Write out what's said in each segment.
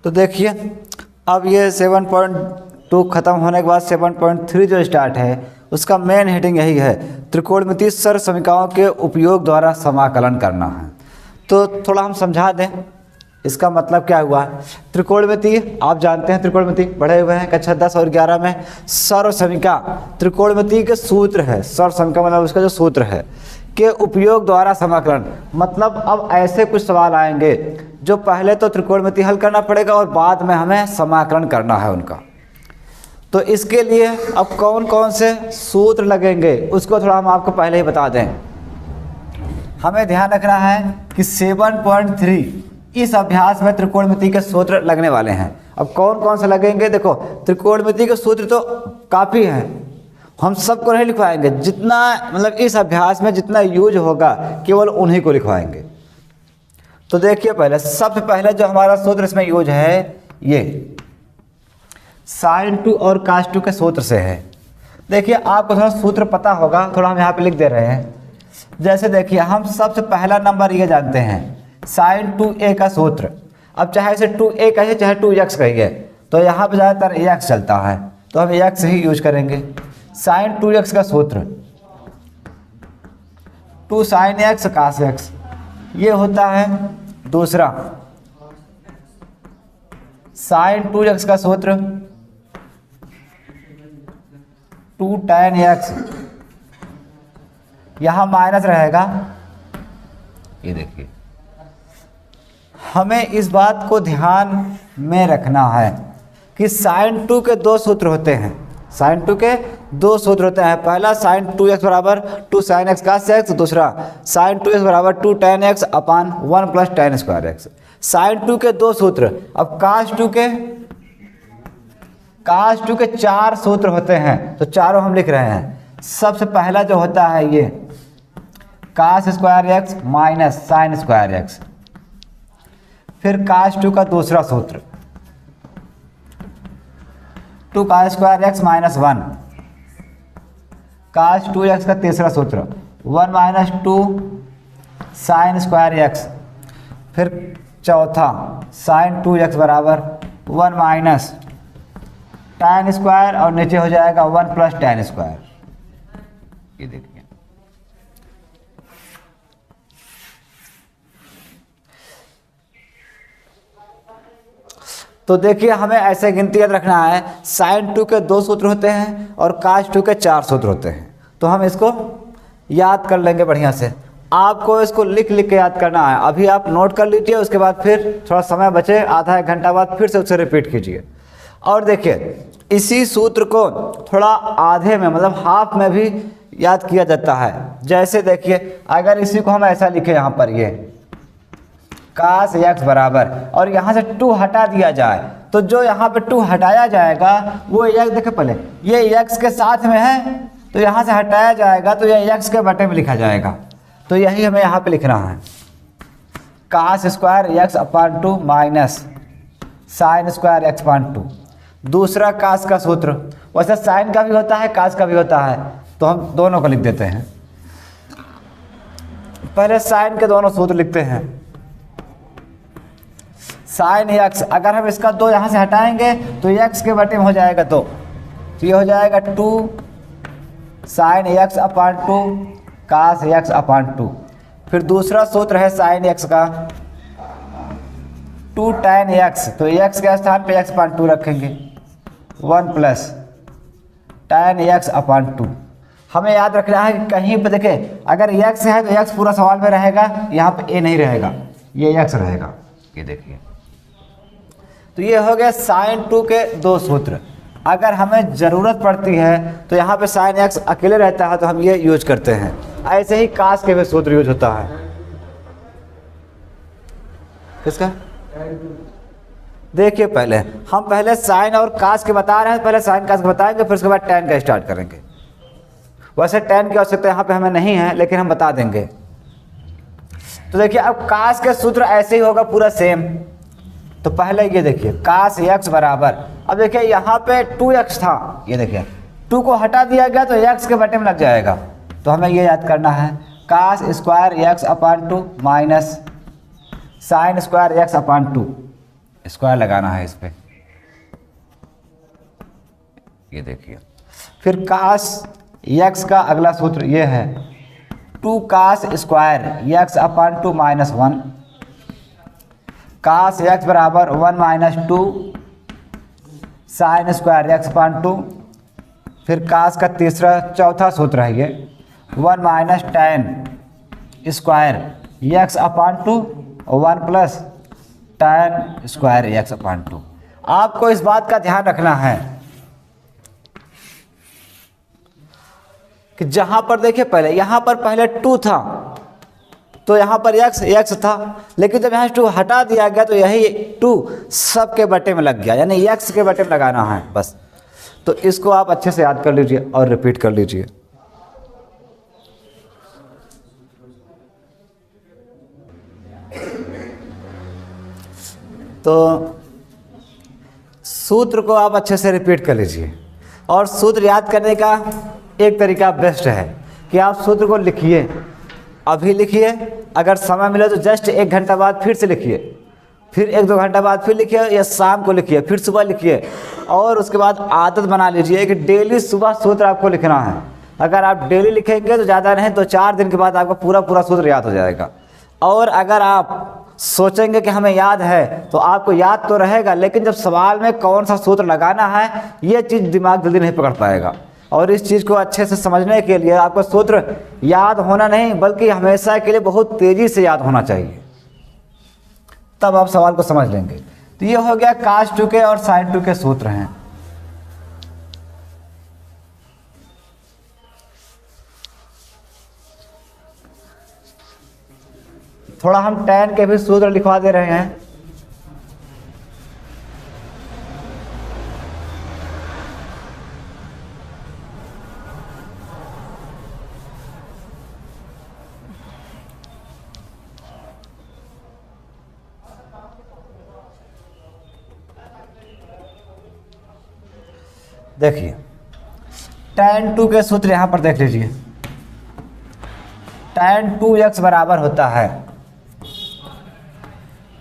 तो देखिए अब ये 7.2 ख़त्म होने के बाद 7.3 जो स्टार्ट है उसका मेन हेडिंग यही है, त्रिकोणमितीय सर्व समीकरणों के उपयोग द्वारा समाकलन करना है। तो थोड़ा हम समझा दें इसका मतलब क्या हुआ। त्रिकोणमितीय आप जानते हैं, त्रिकोणमितीय पढ़े हुए हैं कक्षा 10 और 11 में। सर्व समीकरण त्रिकोणमितीय के सूत्र है, सर्व समीकरण मतलब उसका जो सूत्र है के उपयोग द्वारा समाकलन, मतलब अब ऐसे कुछ सवाल आएंगे जो पहले तो त्रिकोणमितीय हल करना पड़ेगा और बाद में हमें समाकलन करना है उनका। तो इसके लिए अब कौन कौन से सूत्र लगेंगे उसको थोड़ा हम आपको पहले ही बता दें। हमें ध्यान रखना है कि 7.3 इस अभ्यास में त्रिकोणमितीय के सूत्र लगने वाले हैं। अब कौन कौन से लगेंगे, देखो त्रिकोणमितीय के सूत्र तो काफ़ी हैं, हम सबको नहीं लिखवाएंगे, जितना मतलब इस अभ्यास में जितना यूज होगा केवल उन्हीं को लिखवाएंगे। तो देखिए पहले सबसे पहले जो हमारा सूत्र इसमें यूज है ये sin 2 और cos 2 के सूत्र से है। देखिए आपको थोड़ा सूत्र पता होगा, थोड़ा हम यहाँ पे लिख दे रहे हैं। जैसे देखिए हम सबसे पहला नंबर ये जानते हैं sin 2a का सूत्र। अब चाहे इसे 2a कहिए चाहे 2x कहिए, तो यहाँ पे ज़्यादातर x चलता है तो हम x ही यूज करेंगे। sin 2x का सूत्र 2 sin x cos x, ये होता है दूसरा। sin 2x का सूत्र 2 tan x, यहाँ माइनस रहेगा। ये देखिए हमें इस बात को ध्यान में रखना है कि sin 2 के दो सूत्र होते हैं, sin 2 के दो सूत्र होते हैं। पहला sin 2x बराबर 2 sin x cos x, दूसरा sin 2x बराबर 2 tan x अपान 1 plus tan square x। sin 2 के दो सूत्र। अब cos 2 के 4 सूत्र होते हैं, तो चारों हम लिख रहे हैं। सबसे पहला जो होता है ये cos square x minus sin square x, फिर cos 2 का दूसरा सूत्र 2 cos square x minus 1, cos 2x का तीसरा सूत्र 1 माइनस 2 sin स्क्वायर x, फिर चौथा sin 2x बराबर 1 माइनस tan स्क्वायर और नीचे हो जाएगा 1 प्लस tan स्क्वायर। ये देखिए तो देखिए हमें ऐसे गिनती याद रखना है, sin 2 के दो सूत्र होते हैं और cos 2 के 4 सूत्र होते हैं। तो हम इसको याद कर लेंगे बढ़िया से। आपको इसको लिख लिख के याद करना है। अभी आप नोट कर लीजिए, उसके बाद फिर थोड़ा समय बचे आधा एक घंटा बाद फिर से उसे रिपीट कीजिए। और देखिए इसी सूत्र को थोड़ा आधे में मतलब हाफ में भी याद किया जाता है। जैसे देखिए अगर इसी को हम ऐसा लिखें, यहाँ पर ये cos x बराबर और यहाँ से 2 हटा दिया जाए, तो जो यहाँ पे 2 हटाया जाएगा वो x, देखे पहले ये x के साथ में है तो यहाँ से हटाया जाएगा तो ये x के बटे में लिखा जाएगा। तो यही हमें यहाँ पे लिखना है, cos स्क्वायर x अपान 2 माइनस sin स्क्वायर x अपान 2। दूसरा cos का सूत्र, वैसे sin का भी होता है cos का भी होता है, तो हम दोनों को लिख देते हैं। पहले sin के दोनों सूत्र लिखते हैं। sin x, अगर हम इसका 2 यहाँ से हटाएंगे तो x के बटे में हो जाएगा 2, तो ये हो जाएगा 2 sin x अपान 2 cos x अपान 2। फिर दूसरा सूत्र है sin x का 2 tan x, तो x के स्थान पे x अपान 2 रखेंगे, 1 प्लस tan x अपान 2। हमें याद रखना है कि कहीं पे देखें अगर x है तो x पूरा सवाल में रहेगा, यहाँ पे a नहीं रहेगा, ये x रहेगा। ये देखिए तो ये हो गया sin 2 के दो सूत्र। अगर हमें ज़रूरत पड़ती है तो यहाँ पे sin x अकेले रहता है तो हम ये यूज करते हैं। ऐसे ही cos के भी सूत्र यूज होता है। किसका? देखिए पहले हम पहले sin और cos के बता रहे हैं, पहले sin cos के बताएंगे फिर उसके बाद tan का स्टार्ट करेंगे। वैसे tan की आवश्यकता यहाँ पे हमें नहीं है लेकिन हम बता देंगे। तो देखिए अब cos के सूत्र ऐसे ही होगा पूरा सेम। तो पहले ये देखिए cos x बराबर, अब देखिए यहाँ पे 2x था, ये देखिए 2 को हटा दिया गया तो x के बटे में लग जाएगा। तो हमें ये याद करना है cos स्क्वायर x अपान 2 माइनस sin स्क्वायर x अपान 2। स्क्वायर लगाना है इस पे, ये देखिए। फिर कास यक्स का अगला सूत्र ये है 2 कास स्क्वायर यक्स अपान 2 माइनस 1, कास यक्स बराबर 1 माइनस 2 साइन स्क्वायर यक्स अपान 2। फिर कास का चौथा सूत्र है ये 1 माइनस tan स्क्वायर यक्स अपान 2 और 1 प्लस tan स्क्वायर यक्स अपान 2। आपको इस बात का ध्यान रखना है कि जहां पर देखिए पहले यहाँ पर पहले 2 था तो यहाँ पर x था, लेकिन जब यहाँ 2 हटा दिया गया तो यही 2 सब के बटे में लग गया, यानी x के बटे में लगाना है बस। तो इसको आप अच्छे से याद कर लीजिए और रिपीट कर लीजिए। तो सूत्र को आप अच्छे से रिपीट कर लीजिए, और सूत्र याद करने का एक तरीका बेस्ट है कि आप सूत्र को लिखिए, अभी लिखिए, अगर समय मिले तो जस्ट 1 घंटा बाद फिर से लिखिए, फिर 1-2 घंटा बाद फिर लिखिए, या शाम को लिखिए, फिर सुबह लिखिए, और उसके बाद आदत बना लीजिए कि डेली सुबह सूत्र आपको लिखना है। अगर आप डेली लिखेंगे तो ज़्यादा नहीं तो 4 दिन के बाद आपको पूरा सूत्र याद हो जाएगा। और अगर आप सोचेंगे कि हमें याद है तो आपको याद तो रहेगा, लेकिन जब सवाल में कौन सा सूत्र लगाना है ये चीज़ दिमाग जल्दी नहीं पकड़ पाएगा। और इस चीज़ को अच्छे से समझने के लिए आपको सूत्र याद होना नहीं बल्कि हमेशा के लिए बहुत तेज़ी से याद होना चाहिए, तब आप सवाल को समझ लेंगे। तो ये हो गया cos 2 के और sin 2 के सूत्र हैं। थोड़ा हम tan के भी सूत्र लिखवा दे रहे हैं। देखिए tan 2 के सूत्र यहाँ पर देख लीजिए। tan 2x बराबर होता है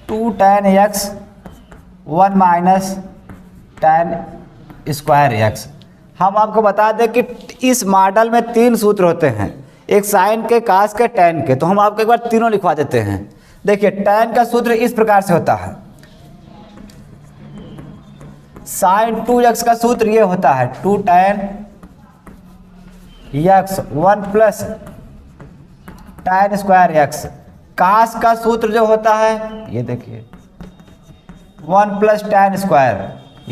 2 tan x 1 minus tan square x। हम आपको बता दें कि इस मॉडल में 3 सूत्र होते हैं, एक साइन के, कास के, tan के। तो हम आपको एक बार तीनों लिखवा देते हैं। देखिए tan का सूत्र इस प्रकार से होता है, sin 2x का सूत्र ये होता है 2 tan x 1 plus tan square x। कास का सूत्र जो होता है ये देखिए 1 plus tan square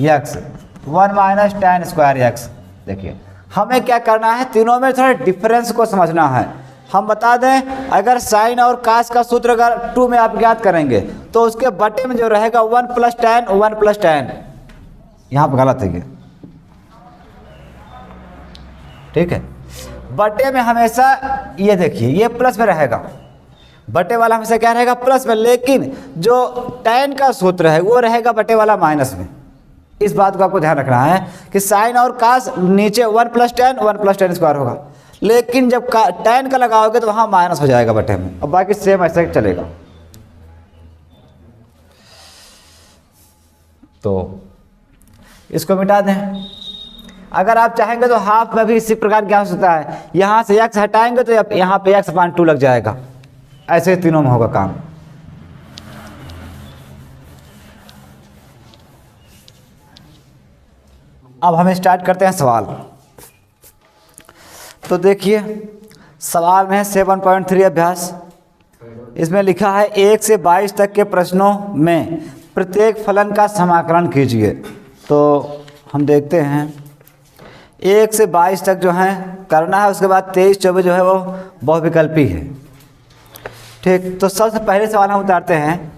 x 1 minus tan square x। देखिए हमें क्या करना है, तीनों में थोड़ा डिफरेंस को समझना है। हम बता दें अगर साइन और कास का सूत्र अगर 2 में आप याद करेंगे तो उसके बटे में जो रहेगा 1 प्लस tan, यहाँ पर गलत है ये, ठीक है। बटे में हमेशा ये देखिए ये प्लस में रहेगा, बटे वाला हमेशा क्या रहेगा, प्लस में, लेकिन जो tan का सूत्र है वो रहेगा बटे वाला माइनस में। इस बात को आपको ध्यान रखना है कि साइन और कास नीचे 1 प्लस tan स्क्वायर होगा, लेकिन जब tan का लगाओगे तो वहाँ माइनस हो जाएगा बटे में, और बाकी सेम ऐसे चलेगा। तो इसको मिटा दें। अगर आप चाहेंगे तो हाफ में भी इसी प्रकार क्या हो सकता है, यहाँ से x हटाएंगे तो यहाँ पे x अपान 2 लग जाएगा। ऐसे तीनों में होगा काम। अब हम स्टार्ट करते हैं सवाल। तो देखिए सवाल में है 7.3 अभ्यास। इसमें लिखा है 1 से 22 तक के प्रश्नों में प्रत्येक फलन का समाकलन कीजिए। तो हम देखते हैं 1 से 22 तक जो है करना है, उसके बाद 23-24 जो है वो बहुविकल्पी है, ठीक। तो सबसे पहले सवाल हम उतारते हैं,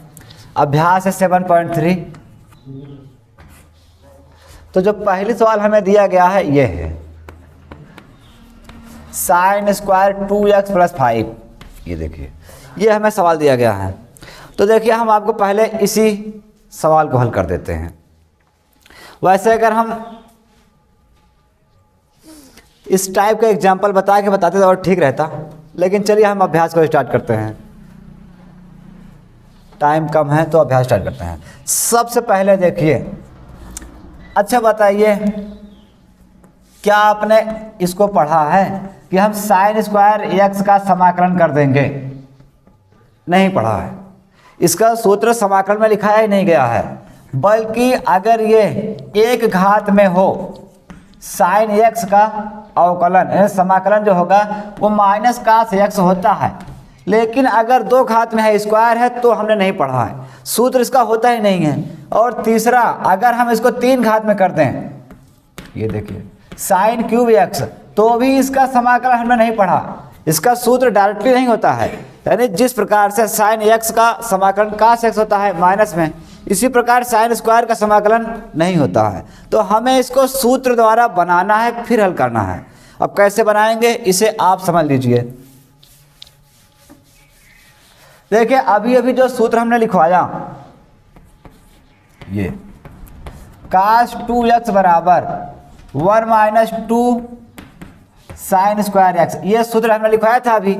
अभ्यास है 7.3। तो जो पहली सवाल हमें दिया गया है ये है साइन स्क्वायर 2x प्लस 5। ये देखिए ये हमें सवाल दिया गया है। तो देखिए हम आपको पहले इसी सवाल को हल कर देते हैं। वैसे अगर हम इस टाइप का एग्जाम्पल बताते तो और ठीक रहता, लेकिन चलिए हम अभ्यास को स्टार्ट करते हैं। टाइम कम है तो अभ्यास स्टार्ट करते हैं। सबसे पहले देखिए, अच्छा बताइए क्या आपने इसको पढ़ा है कि हम साइन स्क्वायर एक्स का समाकलन कर देंगे? नहीं पढ़ा है। इसका सूत्र समाकलन में लिखाया ही नहीं गया है, बल्कि अगर ये एक घात में हो साइन एक्स का अवकलन समाकलन जो होगा वो माइनस कास एक्स होता है, लेकिन अगर दो घात में है स्क्वायर है तो हमने नहीं पढ़ा है, सूत्र इसका होता ही नहीं है। और तीसरा, अगर हम इसको तीन घात में कर दें, ये देखिए साइन क्यूब एक्स, तो भी इसका समाकलन हमने नहीं पढ़ा, इसका सूत्र डायरेक्टली नहीं होता है। यानी जिस प्रकार से साइन एक्स का समाकलन कास एक्स होता है माइनस में, इसी प्रकार साइन स्क्वायर का समाकलन नहीं होता है। तो हमें इसको सूत्र द्वारा बनाना है, फिर हल करना है। अब कैसे बनाएंगे इसे आप समझ लीजिए। देखिए अभी अभी जो सूत्र हमने लिखवाया, ये कास 2x बराबर 1 माइनस 2 साइन स्क्वायर एक्स, ये सूत्र हमने लिखवाया था। अभी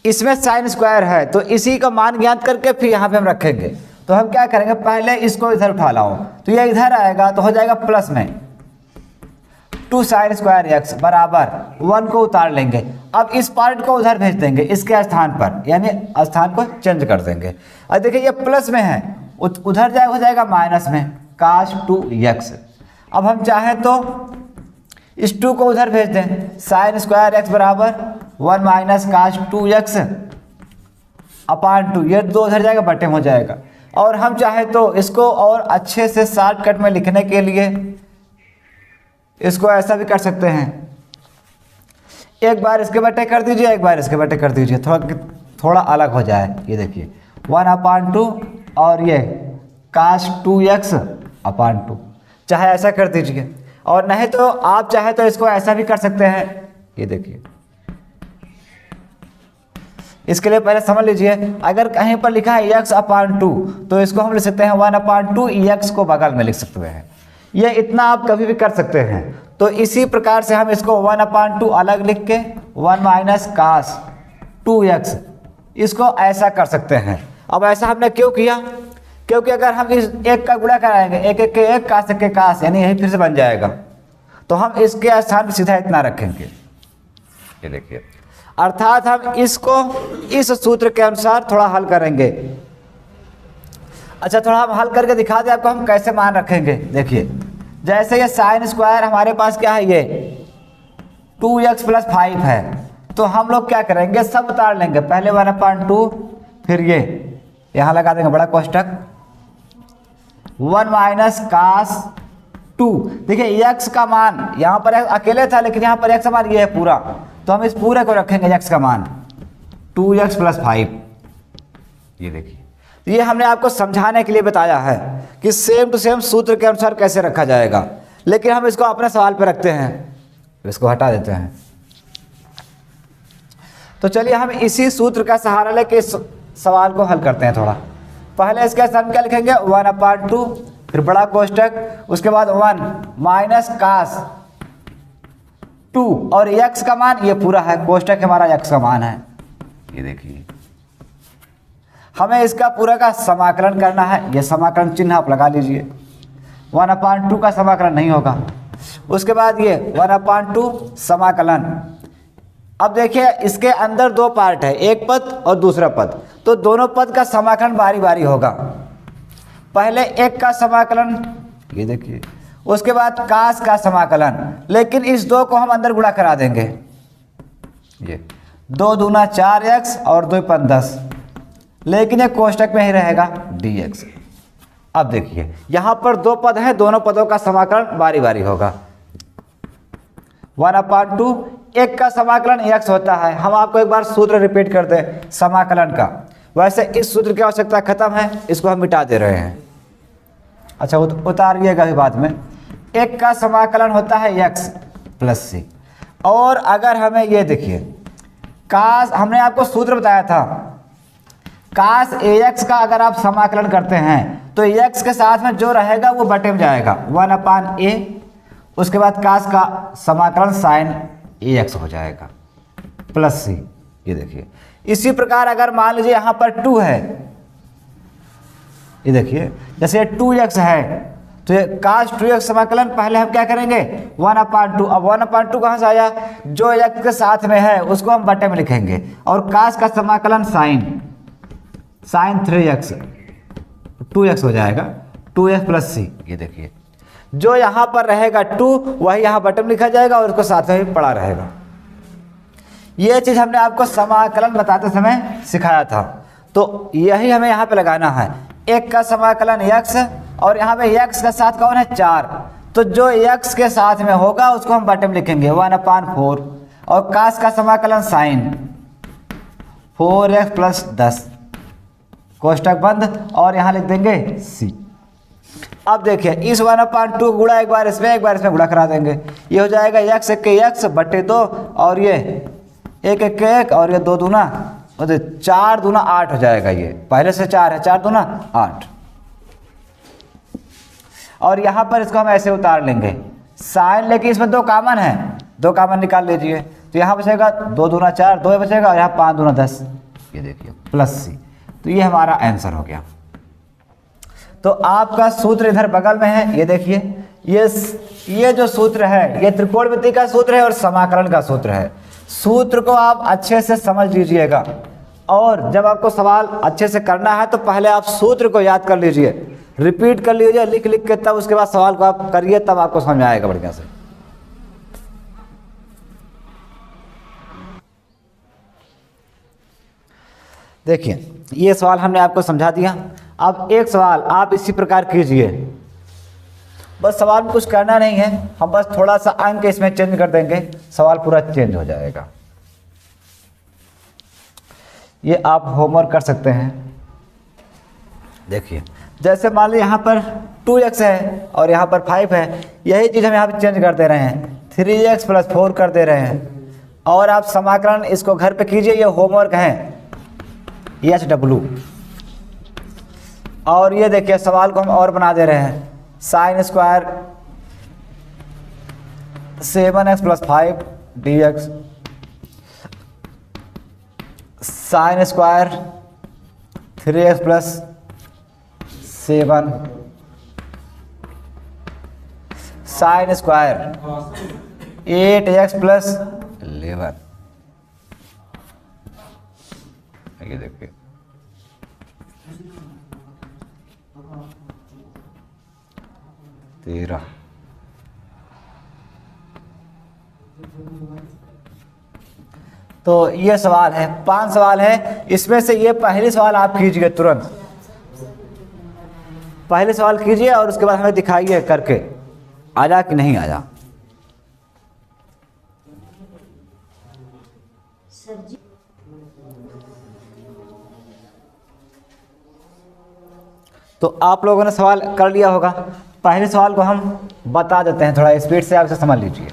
इसमें साइन स्क्वायर है तो इसी का मान ज्ञात करके फिर यहाँ पे हम रखेंगे। तो हम क्या करेंगे, पहले इसको इधर उठा लाओ तो ये इधर आएगा तो हो जाएगा प्लस में 2 साइन स्क्वायर एक्स बराबर 1 को उतार लेंगे। अब इस पार्ट को उधर भेज देंगे इसके स्थान पर, यानी स्थान को चेंज कर देंगे। अब देखिए ये प्लस में है, उधर जाए हो जाएगा माइनस में काश 2x। अब हम चाहें तो इस 2 को उधर भेज दें, साइन स्क्वायर एक्स बराबर 1 माइनस काश 2x अपान 2, ये 2 उधर जाएगा बटे हो जाएगा। और हम चाहे तो इसको और अच्छे से शॉर्टकट में लिखने के लिए इसको ऐसा भी कर सकते हैं, एक बार इसके बटे कर दीजिए, एक बार इसके बटे कर दीजिए, थोड़ा अलग हो जाए। ये देखिए 1 अपान 2 और ये काश 2x अपान 2, चाहे ऐसा कर दीजिए। और नहीं तो आप चाहे तो इसको ऐसा भी कर सकते हैं। ये देखिए इसके लिए पहले समझ लीजिए, अगर कहीं पर लिखा है x अपान 2 तो इसको हम लिख सकते हैं 1 अपान 2 x को बगल में लिख सकते हैं। ये इतना आप कभी भी कर सकते हैं। तो इसी प्रकार से हम इसको 1 अपान 2 अलग लिख के 1 माइनस कास 2x इसको ऐसा कर सकते हैं। अब ऐसा हमने क्यों किया, क्योंकि अगर हम इस एक का गुणा कराएंगे, एक एक के एक कास के कास, यानी यही फिर से बन जाएगा, तो हम इसके स्थान पर सीधा इतना रखेंगे। ये देखिए, अर्थात हम इसको इस सूत्र के अनुसार थोड़ा हल करेंगे। अच्छा, थोड़ा हम हल करके दिखा दें आपको हम कैसे मान रखेंगे। देखिए जैसे ये साइन स्क्वायर हमारे पास क्या है, ये 2x प्लस 5 है, तो हम लोग क्या करेंगे, सब उतार लेंगे। पहले 1 अपान 2, फिर ये यहाँ लगा देंगे बड़ा कोष्टक 1 माइनस कास 2। देखिए x का मान यहाँ पर अकेले था, लेकिन यहाँ पर x का मान ये है पूरा, तो हम इस पूरे को रखेंगे x का मान 2x प्लस 5। ये देखिए, ये हमने आपको समझाने के लिए बताया है कि सेम टू सेम सूत्र के अनुसार कैसे रखा जाएगा, लेकिन हम इसको अपने सवाल पे रखते हैं, इसको हटा देते हैं। तो चलिए हम इसी सूत्र का सहारा लेके इस सवाल को हल करते हैं। थोड़ा पहले इसके साथ क्या लिखेंगे, 1 अपान 2, फिर बड़ा कोष्टक, उसके बाद 1 माइनस कास 2 और x का मान ये पूरा है, कोष्टक हमारा x का मान है। ये देखिए हमें इसका पूरा का समाकलन करना है, ये समाकलन चिन्ह आप लगा लीजिए। 1 अपान 2 का समाकलन नहीं होगा। उसके बाद ये 1 अपान 2 समाकलन। अब देखिए इसके अंदर दो पार्ट है, एक पद और दूसरा पद, तो दोनों पद का समाकलन बारी बारी होगा। पहले एक का समाकलन, ये देखिए, उसके बाद कास का समाकलन, लेकिन इस दो को हम अंदर गुणा करा देंगे। ये 2 दूना 4x और 2 पद 10, लेकिन ये कोष्टक में ही रहेगा dx। अब देखिए यहाँ पर दो पद हैं, दोनों पदों का समाकलन बारी बारी होगा। 1 अपान 2, एक का समाकलन x होता है। हम आपको एक बार सूत्र रिपीट कर दें समाकलन का। वैसे इस सूत्र की आवश्यकता खत्म है, इसको हम मिटा दे रहे हैं। अच्छा उतारिएगा अभी बाद में। एक का समाकलन होता है x प्लस c, और अगर हमें ये देखिए कास, हमने आपको सूत्र बताया था, कास ax का अगर आप समाकलन करते हैं तो x के साथ में जो रहेगा वो बटे में जाएगा 1 अपान a, उसके बाद कास का समाकलन साइन ax हो जाएगा प्लस c। ये देखिए इसी प्रकार अगर मान लीजिए यहाँ पर 2 है ये देखिए जैसे ये 2x है तो ये काश 2x समाकलन पहले हम क्या करेंगे 1/2। अब 1/2 कहाँ से आया, जो x के साथ में है उसको हम बटे में लिखेंगे, और काश का समाकलन साइन 3x 2x हो जाएगा 2x + c। ये देखिए जो यहाँ पर रहेगा 2 वही यहाँ बटे में लिखा जाएगा और उसको साथ में ही पड़ा रहेगा। ये चीज़ हमने आपको समाकलन बताते समय सिखाया था, तो यही हमें यहाँ पे लगाना है। एक का समाकलन x और यहाँ पे x के साथ कौन है 4, तो जो x के साथ में होगा उसको हम बटे में लिखेंगे 1/4, और काश का समाकलन साइन 4x + 10 कोष्टक बंद और यहाँ लिख देंगे c। अब देखिए इस 1/2 गुणा एक बार इसमें गुणा करा देंगे, ये हो जाएगा x के x बटे 2 और ये 1 के 1 और ये 2 दूना 4 दूना 8 हो जाएगा। ये पहले से 4 है, 4 दूना 8, और यहाँ पर इसको हम ऐसे उतार लेंगे साइन, लेकिन इसमें 2 कॉमन है, 2 कॉमन निकाल लीजिए तो यहाँ बचेगा 2 दूना 4 2 बचेगा और यहाँ 5 दूना 10। ये देखिए +c, तो ये हमारा आंसर हो गया। तो आपका सूत्र इधर बगल में है, ये देखिए ये जो सूत्र है ये त्रिकोणमिति का सूत्र है और समाकलन का सूत्र है। सूत्र को आप अच्छे से समझ लीजिएगा, और जब आपको सवाल अच्छे से करना है तो पहले आप सूत्र को याद कर लीजिए, रिपीट कर लीजिए लिख के, तब उसके बाद सवाल को आप करिए, तब आपको समझ में आएगा बढ़िया से। देखिए ये सवाल हमने आपको समझा दिया। अब एक सवाल आप इसी प्रकार कीजिए, बस सवाल में कुछ करना नहीं है, हम बस थोड़ा सा अंक इसमें चेंज कर देंगे, सवाल पूरा चेंज हो जाएगा। ये आप होमवर्क कर सकते हैं। देखिए जैसे मान लीजिए यहाँ पर 2x है और यहाँ पर 5 है, यही चीज़ हम यहाँ पर चेंज कर दे रहे हैं, 3x + 4 कर दे रहे हैं, और आप समाकलन इसको घर पे कीजिए, ये होमवर्क है HW। और ये देखिए सवाल को हम और बना दे रहे हैं, sin² 7x + 5 dx sin² 3x + 7 sin² 8x + 11। ये देखिए तेरह। तो ये सवाल है, 5 सवाल है, इसमें से ये पहली सवाल आप कीजिए, तुरंत पहले सवाल कीजिए और उसके बाद हमें दिखाइए करके आया कि नहीं आया। तो आप लोगों ने सवाल कर लिया होगा, पहले सवाल को हम बता देते हैं, थोड़ा स्पीड से आप इसे समझ लीजिए।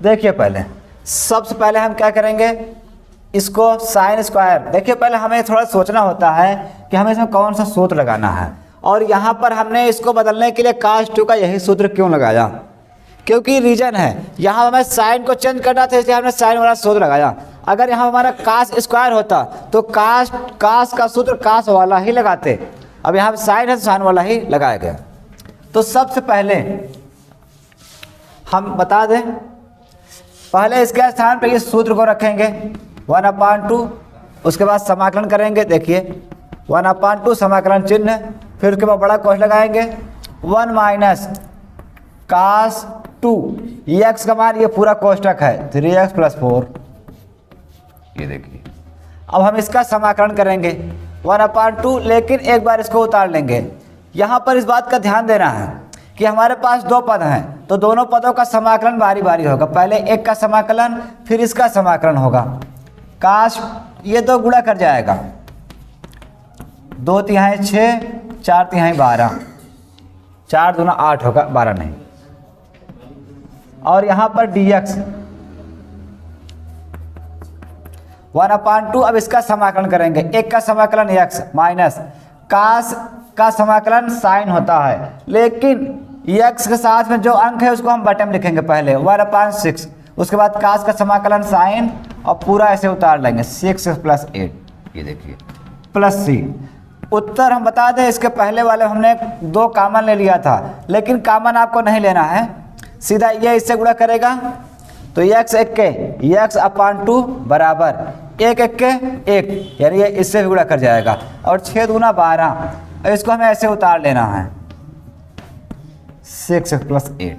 देखिए पहले सबसे पहले हम क्या करेंगे, इसको sin², देखिए पहले हमें थोड़ा सोचना होता है कि हमें इसमें कौन सा सूत्र लगाना है, और यहाँ पर हमने इसको बदलने के लिए cos2 का यही सूत्र क्यों लगाया, क्योंकि रीजन है यहाँ हमें साइन को चेंज करना था, इसलिए हमने साइन वाला सूत्र लगाया। अगर यहाँ हमारा cos² होता तो cos का सूत्र cos वाला ही लगाते, अब यहाँ साइन है तो साइन वाला ही लगाया गया। तो सबसे पहले हम बता दें, पहले इसके स्थान पे इस सूत्र को रखेंगे 1/2, उसके बाद समाकलन करेंगे। देखिए 1/2 समाकलन चिन्ह, फिर उसके बाद बड़ा कोष्ठक लगाएंगे 1 - cos2, ये x का मान ये पूरा कोष्ठक है 3x + 4। ये देखिए अब हम इसका समाकलन करेंगे 1/2, लेकिन एक बार इसको उतार लेंगे। यहाँ पर इस बात का ध्यान देना है कि हमारे पास 2 पद हैं, तो दोनों पदों का समाकलन बारी बारी होगा, पहले एक का समाकलन फिर इसका समाकलन होगा। काश ये 2 गुणा कर जाएगा, 2 तिहाई 6, 4 तिहाई 12, 4 दूना 8 होगा, 12 नहीं। और यहाँ पर dx 1/2, अब इसका समाकलन करेंगे, एक का समाकलन x माइनस काश का समाकलन साइन होता है, लेकिन x के साथ में जो अंक है उसको हम बटे में लिखेंगे, पहले 1/6, उसके बाद काश का समाकलन साइन और पूरा ऐसे उतार लेंगे 6x + 8। ये देखिए प्लस सी। उत्तर हम बता दें, इसके पहले वाले हमने 2 कॉमन ले लिया था, लेकिन कॉमन आपको नहीं लेना है, सीधा ये इससे गुणा करेगा तो x एक के x अपान 2 बराबर 1 एक के 1, यानी ये इससे भी गुणा कर जाएगा, और 6 दूना 12, इसको हमें ऐसे उतार लेना है 6x + 8।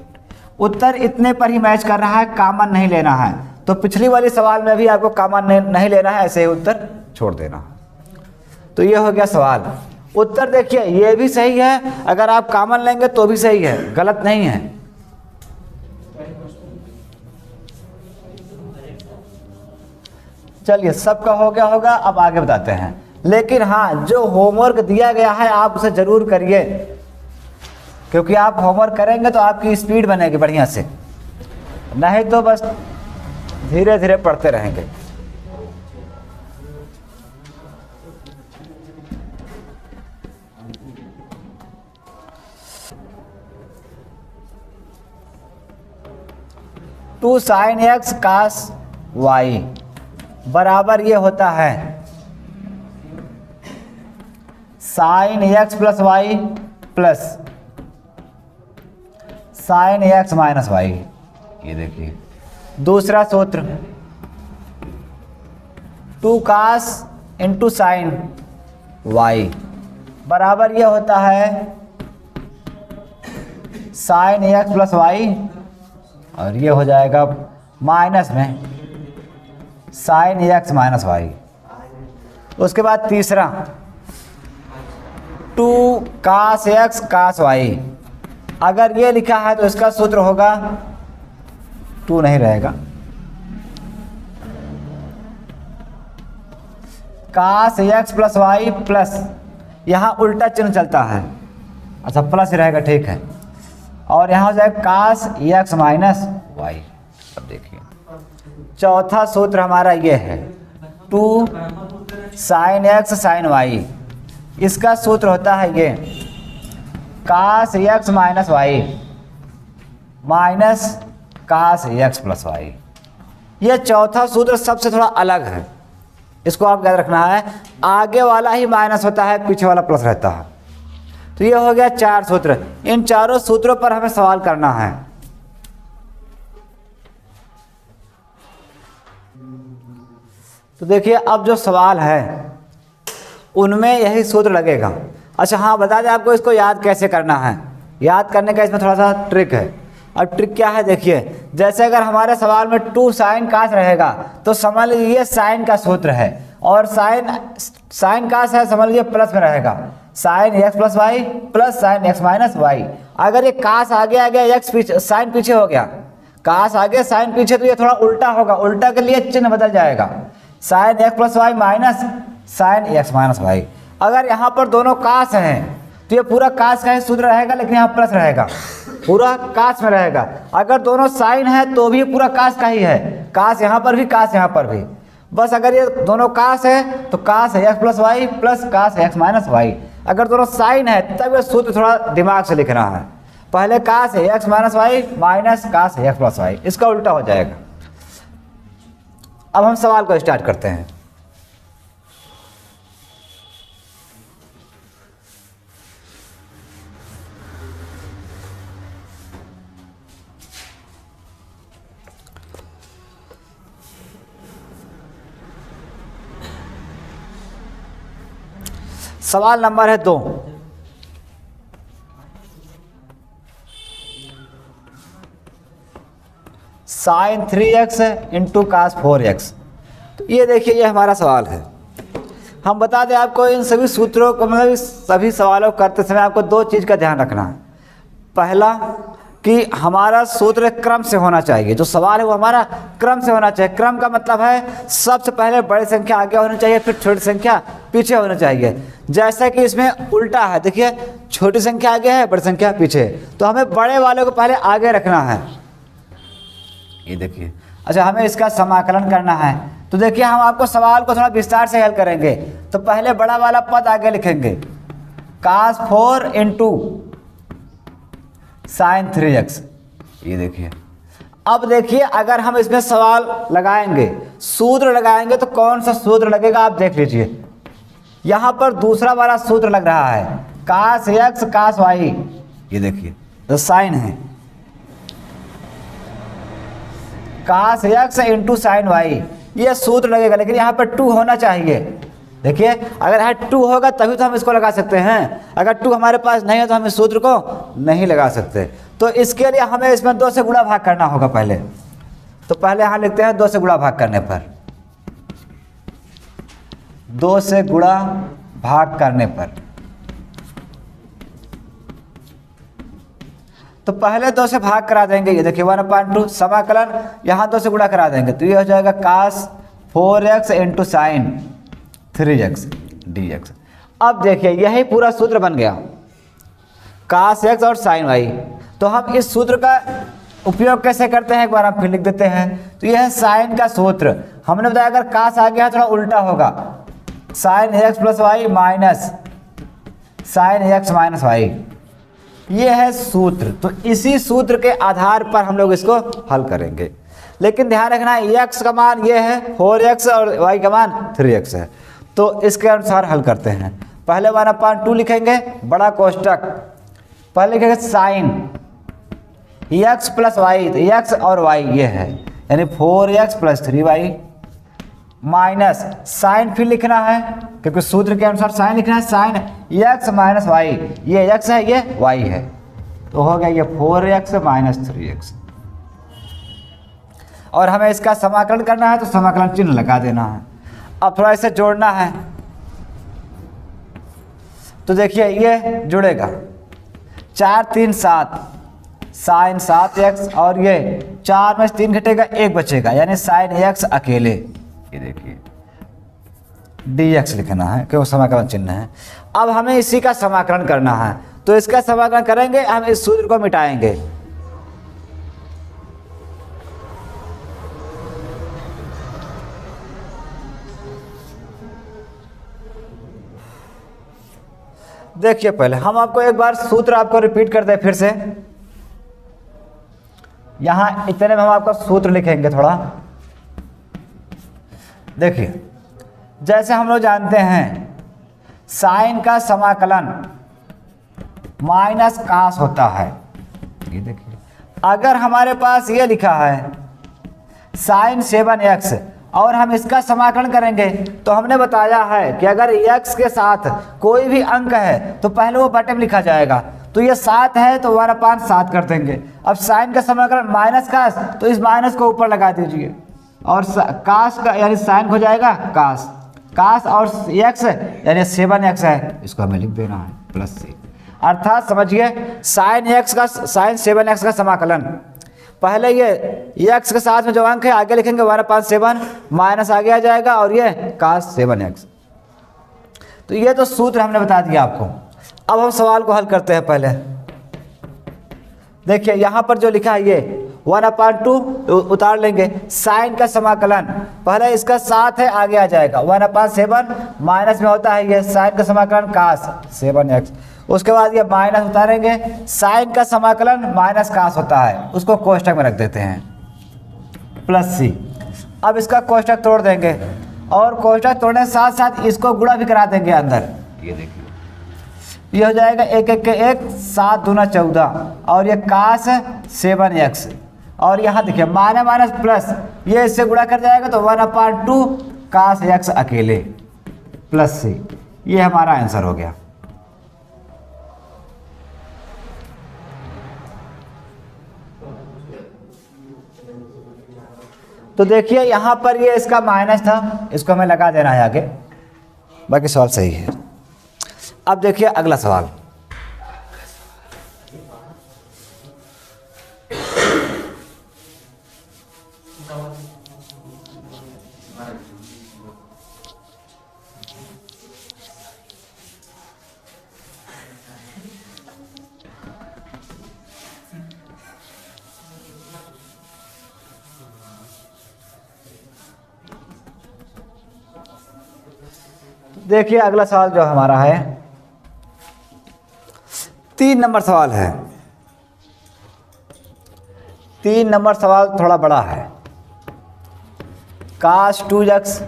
उत्तर इतने पर ही मैच कर रहा है, कॉमन नहीं लेना है। तो पिछली वाली सवाल में भी आपको कॉमन नहीं लेना है, ऐसे ही उत्तर छोड़ देना है। तो ये हो गया सवाल। उत्तर देखिए ये भी सही है, अगर आप कॉमन लेंगे तो भी सही है, गलत नहीं है। चलिए सबका हो गया होगा, अब आगे बताते हैं। लेकिन हाँ, जो होमवर्क दिया गया है आप उसे जरूर करिए, क्योंकि आप होमवर्क करेंगे तो आपकी स्पीड बनेगी बढ़िया से, नहीं तो बस धीरे धीरे पढ़ते रहेंगे। Two sine X cos Y बराबर ये होता है sine X plus Y plus sine X minus Y. ये देखिए दूसरा सूत्र, 2 कास इंटू साइन वाई बराबर ये होता है साइन एक्स प्लस वाई, और ये हो जाएगा माइनस में साइन एक्स माइनस वाई। उसके बाद तीसरा 2 कास एक्स कास वाई, अगर ये लिखा है तो इसका सूत्र होगा 2 नहीं रहेगा, कास एक्स प्लस वाई प्लस, यहाँ उल्टा चिन्ह चलता है, अच्छा प्लस ही रहेगा, ठीक है, और यहाँ हो जाएगा कास एक्स माइनस वाई। अब देखिए चौथा सूत्र हमारा ये है 2 साइन एक्स साइन वाई, इसका सूत्र होता है ये cos x minus Y minus cos x plus y. ये चौथा सूत्र सबसे थोड़ा अलग है, इसको आप याद रखना है, आगे वाला ही माइनस होता है, पीछे वाला प्लस रहता है। तो ये हो गया 4 सूत्र, इन चारों सूत्रों पर हमें सवाल करना है। तो देखिए अब जो सवाल है उनमें यही सूत्र लगेगा। अच्छा हाँ, बता दें आपको इसको याद कैसे करना है। याद करने का इसमें थोड़ा सा ट्रिक है। अब ट्रिक क्या है देखिए, जैसे अगर हमारे सवाल में 2 साइन कास रहेगा तो समझ लीजिए ये साइन का सूत्र है, और साइन कास है समझ लीजिए प्लस में रहेगा, sine X plus Y plus sine X minus Y. अगर ये कास आगे आ गया, एक्स पीछे, साइन पीछे हो गया, कास आगे साइन पीछे, तो ये थोड़ा उल्टा होगा, उल्टा के लिए चिन्ह बदल जाएगा, sine X plus Y minus sine X minus Y. अगर यहाँ पर दोनों कास हैं तो ये पूरा कास का ही सूत्र रहेगा, लेकिन यहाँ प्लस रहेगा, पूरा कास में रहेगा। अगर दोनों साइन है तो भी पूरा कास का ही है, कास यहाँ पर भी कास यहाँ पर भी। बस अगर ये दोनों कास है तो कास है X plus Y plus cos है एक्स माइनस वाई। अगर दोनों साइन है तब ये सूत्र थोड़ा दिमाग से लिखना है, पहले कास है X minus Y minus cos है एक्स प्लस वाई, इसका उल्टा हो जाएगा। अब हम सवाल को स्टार्ट करते हैं। सवाल नंबर है 2। Sine 3x into cos 4x। तो ये देखिए ये हमारा सवाल है। हम बता दें आपको, इन सभी सूत्रों को मतलब सभी सवालों को करते समय आपको 2 चीज़ का ध्यान रखना है। पहला कि हमारा सूत्र क्रम से होना चाहिए, जो सवाल है वो हमारा क्रम से होना चाहिए। क्रम का मतलब है सबसे पहले बड़ी संख्या आगे होनी चाहिए, फिर छोटी संख्या पीछे होनी चाहिए। जैसा कि इसमें उल्टा है, देखिए छोटी संख्या आगे है, बड़ी संख्या पीछे, तो हमें बड़े वाले को पहले आगे रखना है। ये देखिए, अच्छा हमें इसका समाकलन करना है, तो देखिए हम आपको सवाल को थोड़ा विस्तार से हल करेंगे। तो पहले बड़ा वाला पद आगे लिखेंगे, कास 4 इंटू साइन 3x। ये देखिए, अब देखिए अगर हम इसमें सवाल लगाएंगे, सूत्र लगाएंगे, तो कौन सा सूत्र लगेगा आप देख लीजिए। यहाँ पर दूसरा वाला सूत्र लग रहा है, कास एक्स कास वाई, ये देखिए तो साइन है, कास एक्स इंटू साइन वाई, ये सूत्र लगेगा, लेकिन यहाँ पर 2 होना चाहिए। देखिए अगर यहाँ 2 होगा तभी तो हम इसको लगा सकते हैं, अगर 2 हमारे पास नहीं है तो हम इस सूत्र को नहीं लगा सकते। तो इसके लिए हमें इसमें 2 से गुणा भाग करना होगा पहले। तो पहले यहाँ लिखते हैं 2 से गुणा भाग करने पर, 2 से गुणा भाग करने पर, तो पहले 2 से भाग करा देंगे, ये देखिए 1/2 समाकलन, यहाँ 2 से गुणा करा देंगे तो ये हो जाएगा कास 4x into sine 3x dx। अब देखिए यही पूरा सूत्र बन गया, कास x और साइन y। तो हम इस सूत्र का उपयोग कैसे करते हैं एक बार आप फिर लिख देते हैं। तो यह है साइन का सूत्र, हमने बताया अगर कास आ गया थोड़ा उल्टा होगा, sine x plus Y minus sine x minus Y, ये है सूत्र। तो इसी सूत्र के आधार पर हम लोग इसको हल करेंगे, लेकिन ध्यान रखना x का मान ये है 4x और y का मान 3x है। तो इसके अनुसार हल करते हैं। पहले 1/2 लिखेंगे, बड़ा कोष्टक, पहले लिखेंगे साइन x प्लस वाई, तो x और y ये है, यानी 4x plus 3y minus sign फिर लिखना है क्योंकि सूत्र के अनुसार साइन लिखना है, साइन x माइनस वाई, ये x है ये y है, तो हो गया ये 4x माइनस 3x। और हमें इसका समाकलन करना है तो समाकलन चिन्ह लगा देना है। अब थोड़ा इसे जोड़ना है, तो देखिए ये जुड़ेगा 4 3 7 साइन 7x, और ये 4 में से 3 घटेगा 1 बचेगा, यानी साइन x अकेले, ये देखिए dx लिखना है क्योंकि समाकलन चिन्ह है। अब हमें इसी का समाकलन करना है, तो इसका समाकलन करेंगे, हम इस सूत्र को मिटाएंगे। देखिए पहले हम आपको एक बार सूत्र आपको रिपीट करते हैं फिर से, यहां इतने में हम आपका सूत्र लिखेंगे थोड़ा। देखिए जैसे हम लोग जानते हैं साइन का समाकलन माइनस कास होता है, ये देखिए अगर हमारे पास ये लिखा है साइन 7x और हम इसका समाकलन करेंगे, तो हमने बताया है कि अगर x के साथ कोई भी अंक है तो पहले वो बटे में लिखा जाएगा। तो ये 7 है तो 1/7 कर देंगे। अब साइन का समाकलन माइनस कास, तो इस माइनस को ऊपर लगा दीजिए, और कास का यानी साइन हो जाएगा कास, कास और x यानी 7x है, इसको हमें लिख देना है प्लस c। अर्थात समझिए साइन 7x का समाकलन, पहले ये x के साथ में जो अंक है आगे लिखेंगे 1/7 माइनस आगे आ जाएगा, और ये कास 7x। तो ये तो सूत्र हमने बता दिया आपको। अब हम सवाल को हल करते हैं। पहले देखिए यहाँ पर जो लिखा है ये 1/2 उतार लेंगे, साइन का समाकलन पहले इसका 7 है आगे आ जाएगा 1/7 माइनस में होता है ये साइन का समाकलन कास 7x, उसके बाद ये माइनस उतारेंगे, साइन का समाकलन माइनस कास होता है, उसको कोष्टक में रख देते हैं प्लस c। अब इसका कोष्टक तोड़ देंगे, और कोष्टक तोड़ने के साथ साथ इसको गुणा भी करा देंगे अंदर, ये देखिए ये हो जाएगा 1 1 के 1 7 दूना 14, और ये कास 7x, और यहाँ देखिए माइनस माइनस प्लस, ये इससे गुणा कर जाएगा तो 1/2 कास x अकेले प्लस c, ये हमारा आंसर हो गया। तो देखिए यहाँ पर ये इसका माइनस था, इसको हमें लगा देना है आगे, बाकी सवाल सही है। अब देखिए अगला सवाल, देखिए अगला सवाल जो हमारा है 3 नंबर सवाल है। 3 नंबर सवाल थोड़ा बड़ा है। कास 2x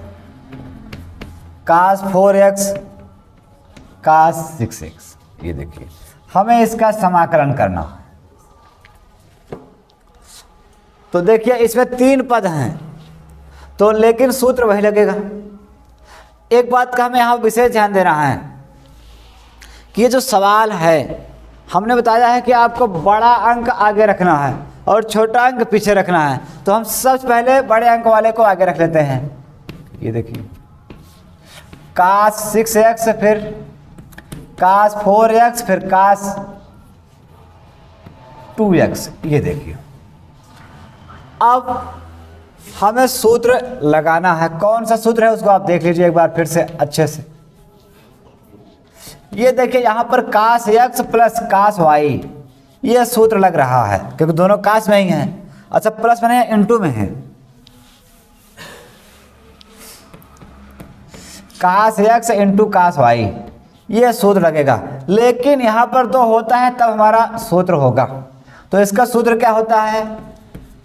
कास 4x cos 6x। ये देखिए हमें इसका समाकलन करना है। तो देखिए इसमें 3 पद हैं, तो लेकिन सूत्र वही लगेगा। एक बात का हमें यहाँ विशेष ध्यान देना है कि ये जो सवाल है हमने बताया है कि आपको बड़ा अंक आगे रखना है और छोटा अंक पीछे रखना है। तो हम सबसे पहले बड़े अंक वाले को आगे रख लेते हैं। ये देखिए cos 6x, फिर cos 4x, फिर cos 2x। ये देखिए अब हमें सूत्र लगाना है। कौन सा सूत्र है उसको आप देख लीजिए एक बार फिर से अच्छे से। ये देखिए यहाँ पर cos x plus cos y, ये सूत्र लग रहा है क्योंकि दोनों cos में ही हैं। अच्छा प्लस में नहीं, इंटू में है। cos x into cos y, ये सूत्र लगेगा। लेकिन यहाँ पर 2 होता है तब हमारा सूत्र होगा। तो इसका सूत्र क्या होता है?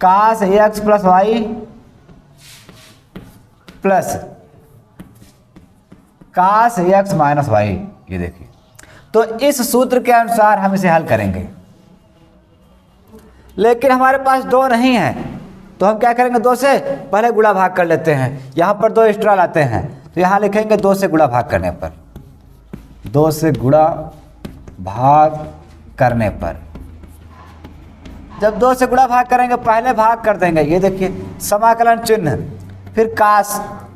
cos x plus y plus cos x minus y। ये देखिए तो इस सूत्र के अनुसार हम इसे हल करेंगे। लेकिन हमारे पास 2 नहीं है तो हम क्या करेंगे? 2 से पहले गुणा भाग कर लेते हैं। यहाँ पर 2 एक्स्ट्रा लाते हैं तो यहाँ लिखेंगे 2 से गुणा भाग करने पर, 2 से गुणा भाग करने पर। जब 2 से गुणा भाग करेंगे पहले भाग कर देंगे। ये देखिए समाकलन चिन्ह, फिर cos,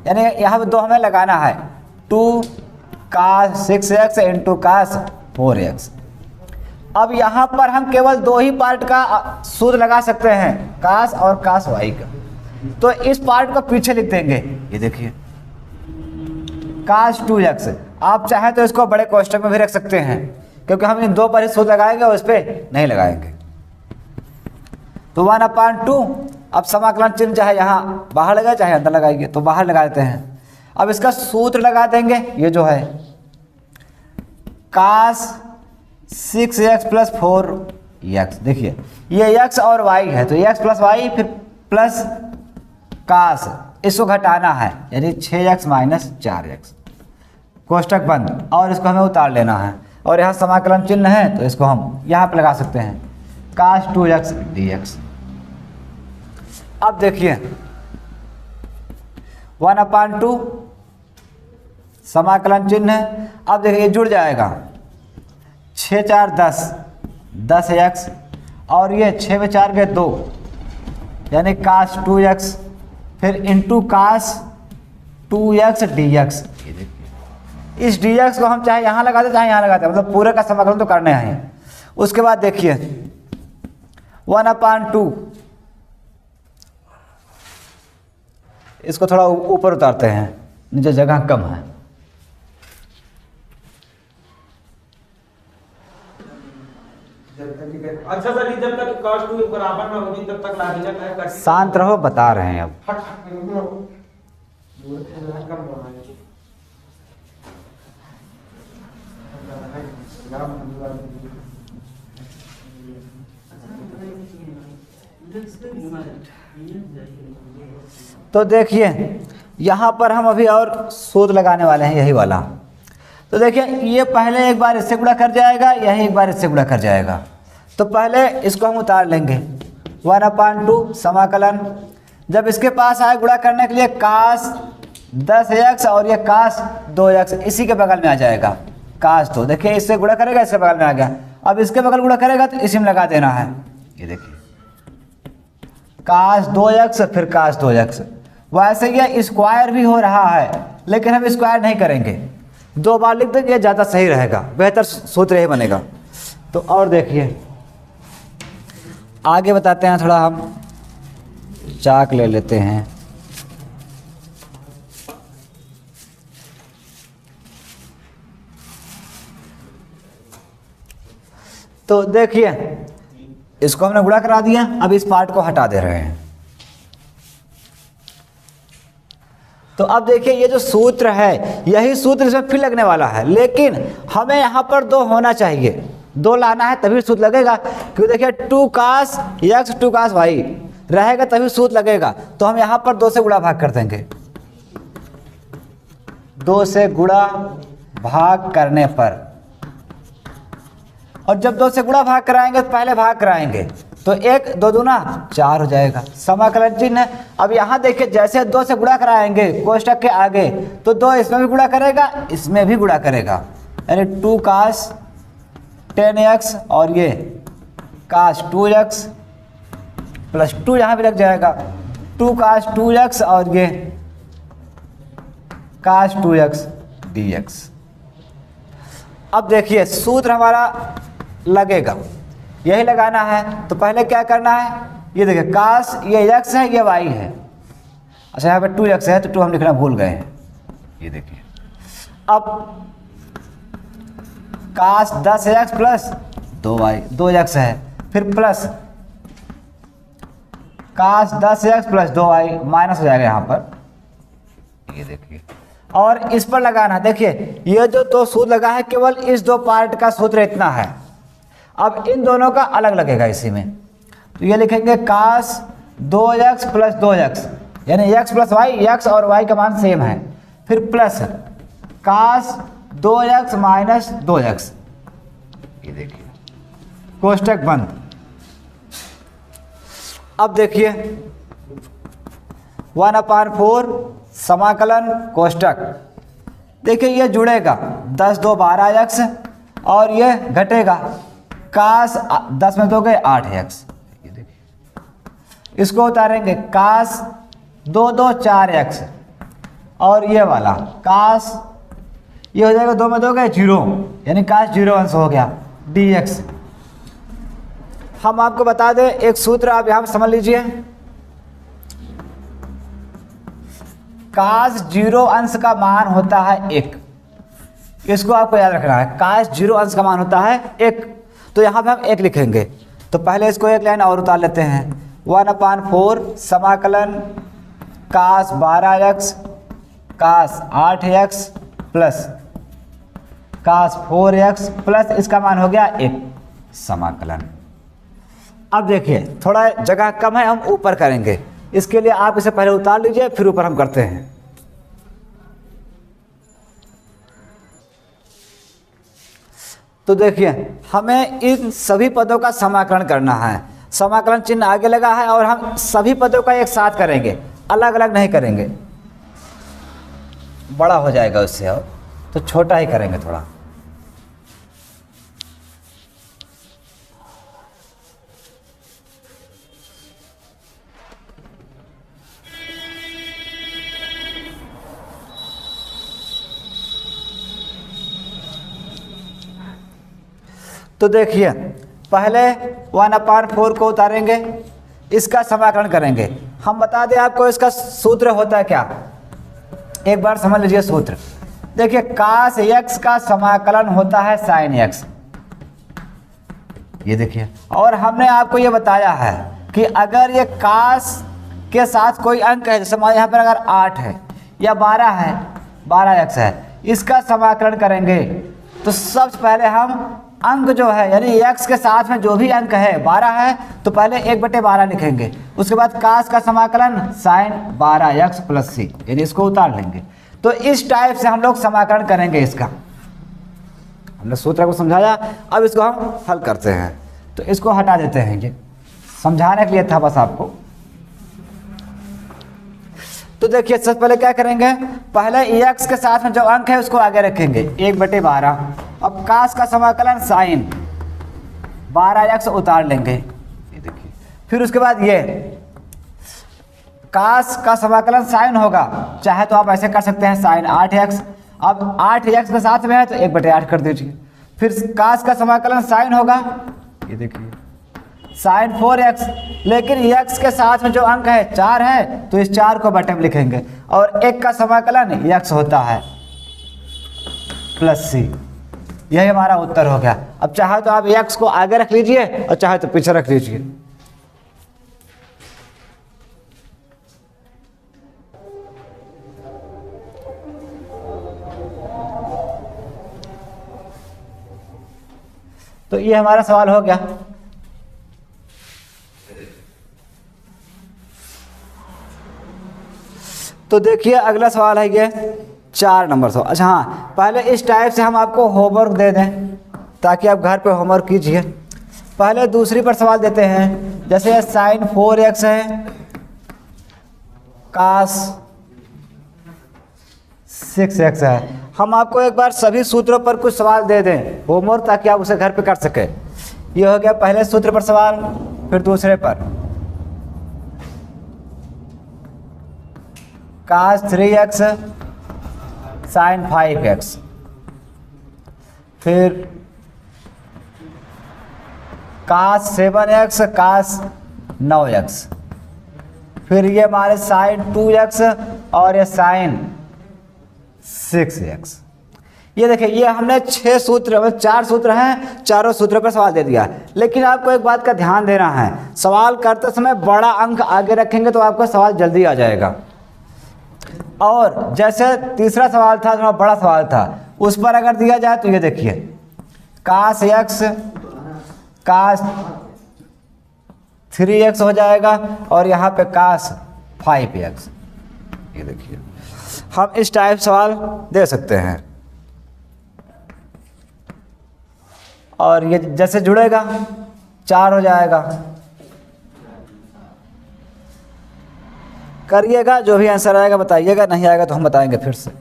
यानी यहाँ पे 2 हमें लगाना है, 2 cos 6x into cos 4x। अब यहाँ पर हम केवल 2 ही पार्ट का सूत्र लगा सकते हैं, cos और cos y का। तो इस पार्ट को पीछे लिख देंगे। ये देखिए cos 2x, आप चाहें तो इसको बड़े कोष्ठक में भी रख सकते हैं क्योंकि हम इन 2 पर ही सूत्र लगाएंगे और इस पर नहीं लगाएंगे। तो 1/2, अब समाकलन चिन्ह चाहे यहाँ बाहर लगाए चाहे अंदर लगाएंगे, तो बाहर लगा देते हैं। अब इसका सूत्र लगा देंगे, ये जो है cos 6x प्लस 4x। देखिए ये x और y है तो x प्लस y फिर प्लस cos, इसको घटाना है यानी 6x माइनस 4x, कोष्ठक बंद, और इसको हमें उतार लेना है। और यहाँ समाकलन चिन्ह है तो इसको हम यहाँ पर लगा सकते हैं, cos 2x dx। अब देखिए 1/2 समाकलन चिन्ह है। अब देखिए ये जुड़ जाएगा, 6 4 10, 10x, और ये 6 में 4 गए 2, यानी cos 2x, फिर इंटू cos 2x dx। इस dx को हम चाहे यहाँ लगाते चाहे यहाँ लगाते, मतलब पूरे का समाकलन तो करने हैं। उसके बाद देखिए 1/2, इसको थोड़ा ऊपर उतारते हैं, नीचे जगह कम है। अच्छा सर, जब तक cos 2 बराबर ना होगी तब तक लागिनत है। शांत रहो, बता रहे हैं अब। तो देखिए यहाँ पर हम अभी और सूत्र लगाने वाले हैं, यही वाला। तो देखिए ये पहले एक बार इससे गुणा कर जाएगा, यही एक बार इससे गुणा कर जाएगा। तो पहले इसको हम उतार लेंगे, 1/2 समाकलन। जब इसके पास आए गुणा करने के लिए cos 10x और ये cos 2x इसी के बगल में आ जाएगा, cos 2। देखिए इससे गुणा करेगा, इसके बगल में आ गया। अब इसके बगल गुणा करेगा तो इसी में लगा देना है। ये देखिए cos 2x फिर cos 2x। वैसे ये स्क्वायर भी हो रहा है लेकिन हम स्क्वायर नहीं करेंगे, 2 बार लिख देंगे, ज़्यादा सही रहेगा, बेहतर सूत्र ही बनेगा। तो और देखिए आगे बताते हैं, थोड़ा हम चाक ले लेते हैं। तो देखिए इसको हमने गुणा करा दिया, अब इस पार्ट को हटा दे रहे हैं। तो अब देखिए ये जो सूत्र है यही सूत्र इसमें फिर लगने वाला है, लेकिन हमें यहाँ पर 2 होना चाहिए, 2 लाना है तभी सूत्र लगेगा। क्योंकि देखिए 2 cos x 2 cos y रहेगा तभी सूत्र लगेगा। तो हम यहाँ पर 2 से गुणा भाग कर देंगे, 2 से गुणा भाग करने पर, और जब 2 से गुणा भाग कराएंगे तो पहले भाग कराएंगे तो 1 2 दूना 4 हो जाएगा, समाकलन चिन्ह है। अब यहाँ देखिए जैसे 2 से गुणा कराएंगे कोष्टक के आगे तो 2 इसमें भी गुणा करेगा, इसमें भी गुणा करेगा, यानी 2 cos 10x और ये cos 2x प्लस 2 यहाँ भी लग जाएगा, 2 cos 2x और ये cos 2x dx। अब देखिए सूत्र हमारा लगेगा, यही लगाना है। तो पहले क्या करना है, ये देखिए cos ये x है ये y है, अच्छा यहाँ पे 2x है तो 2 हम लिखना भूल गए हैं, ये देखिए। अब cos 10x plus 2y 2x है, फिर plus cos 10x plus 2y minus हो जाएगा यहाँ पर, ये देखिए। और इस पर लगाना, देखिए ये जो 2 सूत्र लगा है केवल इस 2 पार्ट का सूत्र इतना है। अब इन दोनों का अलग लगेगा इसी में, तो ये लिखेंगे cos 2x प्लस 2x यानी x प्लस y, x और y का मान सेम है, फिर plus cos 2x minus 2x, ये देखिए कोष्टक बंद। अब देखिए 1/4 समाकलन कोष्टक, देखिए ये जुड़ेगा 10 2 12x और ये घटेगा cos 10 में 2 गए 8x, ये देखिए। इसको उतारेंगे cos 2 2 4x और ये वाला cos ये हो जाएगा 2 में 2 गए 0 यानी cos 0 अंश हो गया dx। हम आपको बता दें एक सूत्र आप यहाँ समझ लीजिए, cos 0 अंश का मान होता है 1, इसको आपको याद रखना है, cos 0 अंश का मान होता है 1, तो यहाँ पे हम 1 लिखेंगे। तो पहले इसको एक लाइन और उतार लेते हैं, 1/4 समाकलन cos 12x cos 8x plus cos 4x plus इसका मान हो गया 1 समाकलन। अब देखिए थोड़ा जगह कम है, हम ऊपर करेंगे, इसके लिए आप इसे पहले उतार लीजिए फिर ऊपर हम करते हैं। तो देखिए हमें इन सभी पदों का समाकलन करना है, समाकलन चिन्ह आगे लगा है और हम सभी पदों का एक साथ करेंगे, अलग अलग नहीं करेंगे, बड़ा हो जाएगा उससे, और तो छोटा ही करेंगे थोड़ा। तो देखिए पहले 1/4 को उतारेंगे, इसका समाकलन करेंगे। हम बता दें आपको इसका सूत्र होता है क्या, एक बार समझ लीजिए सूत्र। देखिए cos x का समाकलन होता है sin x, ये देखिए। और हमने आपको ये बताया है कि अगर ये cos के साथ कोई अंक है, जैसे हमारे यहाँ पर अगर 8 है या 12 है, 12x है, इसका समाकलन करेंगे तो सबसे पहले हम अंक जो है यानी x के साथ में जो भी अंक है 12 है तो पहले 1/12 लिखेंगे, उसके बाद cos का समाकलन sin 12x प्लस c, यानी इसको उतार लेंगे। तो इस टाइप से हम लोग समाकलन करेंगे इसका। हमने सूत्र को समझाया, अब इसको हम हल करते हैं। तो इसको हटा देते हैं, ये समझाने के लिए था बस आपको। तो देखिए सबसे पहले क्या करेंगे, पहले x के साथ में जो अंक है उसको आगे रखेंगे 1/12। अब cos का समाकलन sin 12x उतार लेंगे, ये देखिए। फिर उसके बाद ये cos का समाकलन sin होगा, चाहे तो आप ऐसे कर सकते हैं sin 8x। अब 8x के साथ में है तो 1/8 कर दीजिए। फिर cos का समाकलन sin होगा, ये देखिए sin 4x, लेकिन x के साथ में जो अंक है 4 है तो इस 4 को बटे में लिखेंगे, और 1 का समाकलन x होता है प्लस c। यही हमारा उत्तर हो गया। अब चाहे तो आप x को आगे रख लीजिए और चाहे तो पीछे रख लीजिए। तो ये हमारा सवाल हो गया। तो देखिए अगला सवाल है ये, 4 नंबर सवाल। अच्छा हाँ, पहले इस टाइप से हम आपको होमवर्क दे दें ताकि आप घर पे होमवर्क कीजिए। पहले दूसरी पर सवाल देते हैं, जैसे साइन 4x है, कास 6x है। हम आपको एक बार सभी सूत्रों पर कुछ सवाल दे दें होमवर्क, ताकि आप उसे घर पे कर सकें। ये हो गया पहले सूत्र पर सवाल, फिर दूसरे पर कास 3x साइन 5x, फिर कास 7x कास 9x, फिर ये हमारे साइन 2x और ये साइन 6x। ये देखिए, ये हमने 6 सूत्र, 4 सूत्र हैं, चारों सूत्रों पर सवाल दे दिया। लेकिन आपको एक बात का ध्यान देना है, सवाल करते समय बड़ा अंक आगे रखेंगे तो आपका सवाल जल्दी आ जाएगा। और जैसे तीसरा सवाल था, जो बड़ा सवाल था, उस पर अगर दिया जाए तो ये देखिए, कास x कास 3x हो जाएगा और यहाँ पे कास 5x। ये देखिए, हम इस टाइप सवाल दे सकते हैं। और ये जैसे जुड़ेगा 4 हो जाएगा। करिएगा, जो भी आंसर आएगा बताइएगा, नहीं आएगा तो हम बताएंगे फिर से।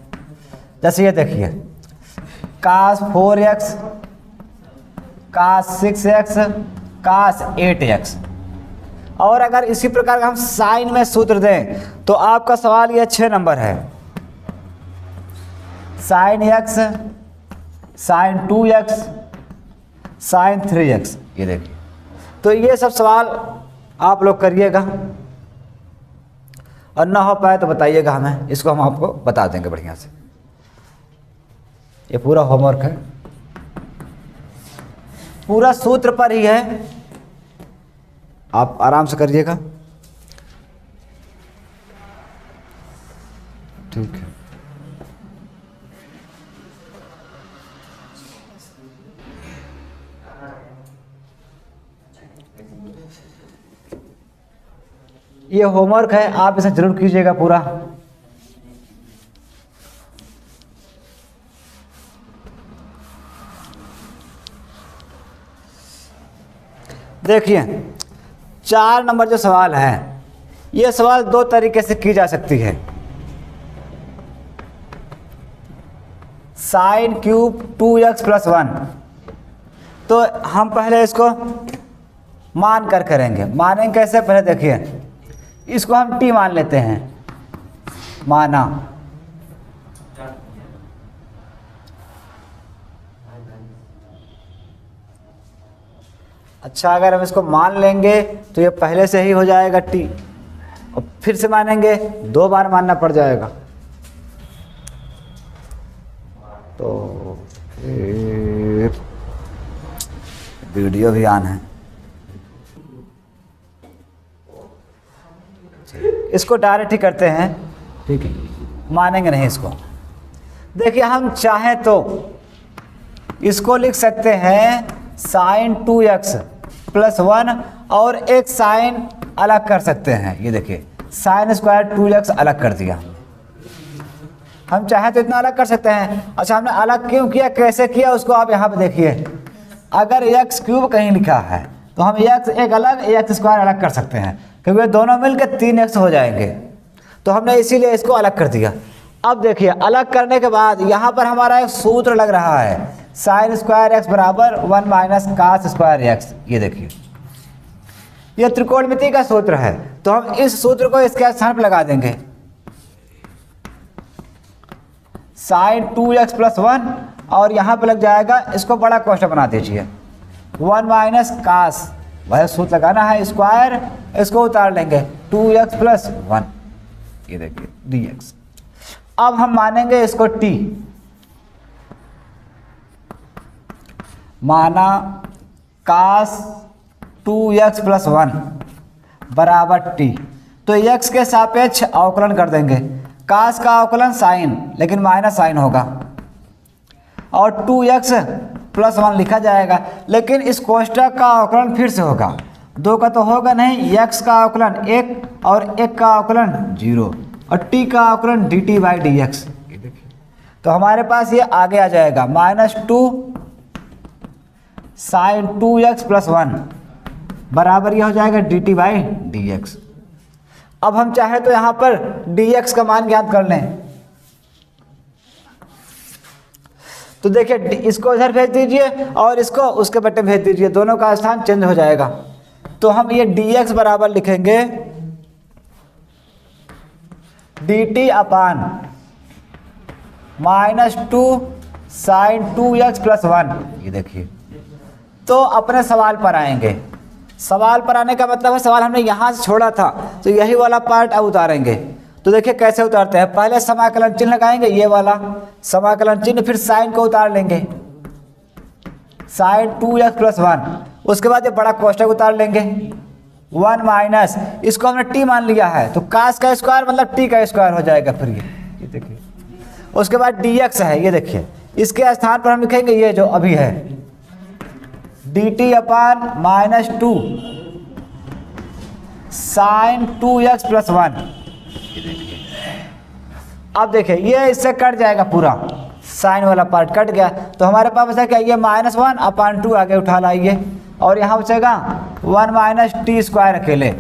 जैसे ये देखिए, कास 4x कास 6x कास 8x। और अगर इसी प्रकार का हम साइन में सूत्र दें तो आपका सवाल ये 6 नंबर है, sign x sign 2x sign 3x। ये देखिए, तो ये सब सवाल आप लोग करिएगा, और ना हो पाए तो बताइएगा हमें, इसको हम आपको बता देंगे बढ़िया से। ये पूरा होमवर्क है, पूरा सूत्र पर ही है, आप आराम से करिएगा। ठीक है। ये होमवर्क है, आप इसे जरूर कीजिएगा पूरा। देखिए, 4 नंबर जो सवाल है, ये सवाल 2 तरीके से की जा सकती है। साइन क्यूब 2x + 1, तो हम पहले इसको मान कर करेंगे। मानेंगे कैसे, पहले देखिए, इसको हम t मान लेते हैं, माना। अच्छा, अगर हम इसको मान लेंगे तो ये पहले से ही हो जाएगा t, और फिर से मानेंगे 2 बार मानना पड़ जाएगा। तो फिर वीडियो भी ऑन है, इसको डायरेक्ट ही करते हैं। ठीक है, मानेंगे नहीं इसको। देखिए, हम चाहें तो इसको लिख सकते हैं साइन 2x + 1, और एक साइन अलग कर सकते हैं। ये देखिए, साइन स्क्वायर 2x अलग कर दिया। हम चाहें तो इतना अलग कर सकते हैं। अच्छा, हमने अलग क्यों किया, कैसे किया, उसको आप यहाँ पे देखिए। अगर x³ कहीं लिखा है तो हम x एक अलग, x² अलग कर सकते हैं, क्योंकि दोनों मिलकर 3x हो जाएंगे। तो हमने इसीलिए इसको अलग कर दिया। अब देखिए, अलग करने के बाद यहाँ पर हमारा एक सूत्र लग रहा है, साइन स्क्वायर x बराबर 1 - कास स्क्वायर x। ये देखिए, ये त्रिकोणमिति का सूत्र है, तो हम इस सूत्र को इसके स्थान पर लगा देंगे। साइन 2x + 1, और यहाँ पे लग जाएगा, इसको बड़ा कोष्ठक बना दीजिए, 1 - कास, वह सूत्र लगाना है, स्क्वायर, इसको उतार लेंगे 2x + 1। ये देखिए dx। अब हम मानेंगे इसको t, माना कास 2x + 1 बराबर t। तो x के सापेक्ष अवकलन कर देंगे। कास का अवकलन साइन, लेकिन माइनस साइन होगा, और 2x + 1 लिखा जाएगा। लेकिन इस कोष्ठक का अवकलन फिर से होगा, 2 का तो होगा नहीं, x का अवकलन 1 और 1 का अवकलन 0, और t का अवकलन dt/dx। तो हमारे पास ये आगे आ जाएगा -2 sin 2x + 1 बराबर ये हो जाएगा dt/dx। अब हम चाहे तो यहाँ पर dx का मान ज्ञात कर लें। तो देखिए इसको इधर भेज दीजिए और इसको उसके बट्टे भेज दीजिए, दोनों का स्थान चेंज हो जाएगा। तो हम ये dx बराबर लिखेंगे dt/-2 sin 2x + 1। ये देखिए, तो अपने सवाल पर आएंगे। सवाल पर आने का मतलब है सवाल हमने यहाँ से छोड़ा था, तो यही वाला पार्ट अब उतारेंगे। तो देखिए कैसे उतारते हैं, पहले समाकलन चिन्ह लगाएंगे, ये वाला समाकलन चिन्ह, फिर साइन को उतार लेंगे sin 2x + 1। उसके बाद ये बड़ा कोष्ठक उतार लेंगे 1 - इसको हमने t मान लिया है, तो cos का स्क्वायर मतलब t का स्क्वायर हो जाएगा। फिर ये देखिए, उसके बाद dx है, ये देखिए इसके स्थान पर हम लिखेंगे ये जो अभी है dt/-2 sin 2x + 1। अब देखिए ये इससे कट जाएगा, पूरा साइन वाला पार्ट कट गया, तो हमारे पास बचा क्या, ये -1/2 आगे उठा लाइए और यहाँ बचेगा 1 - t² अकेले।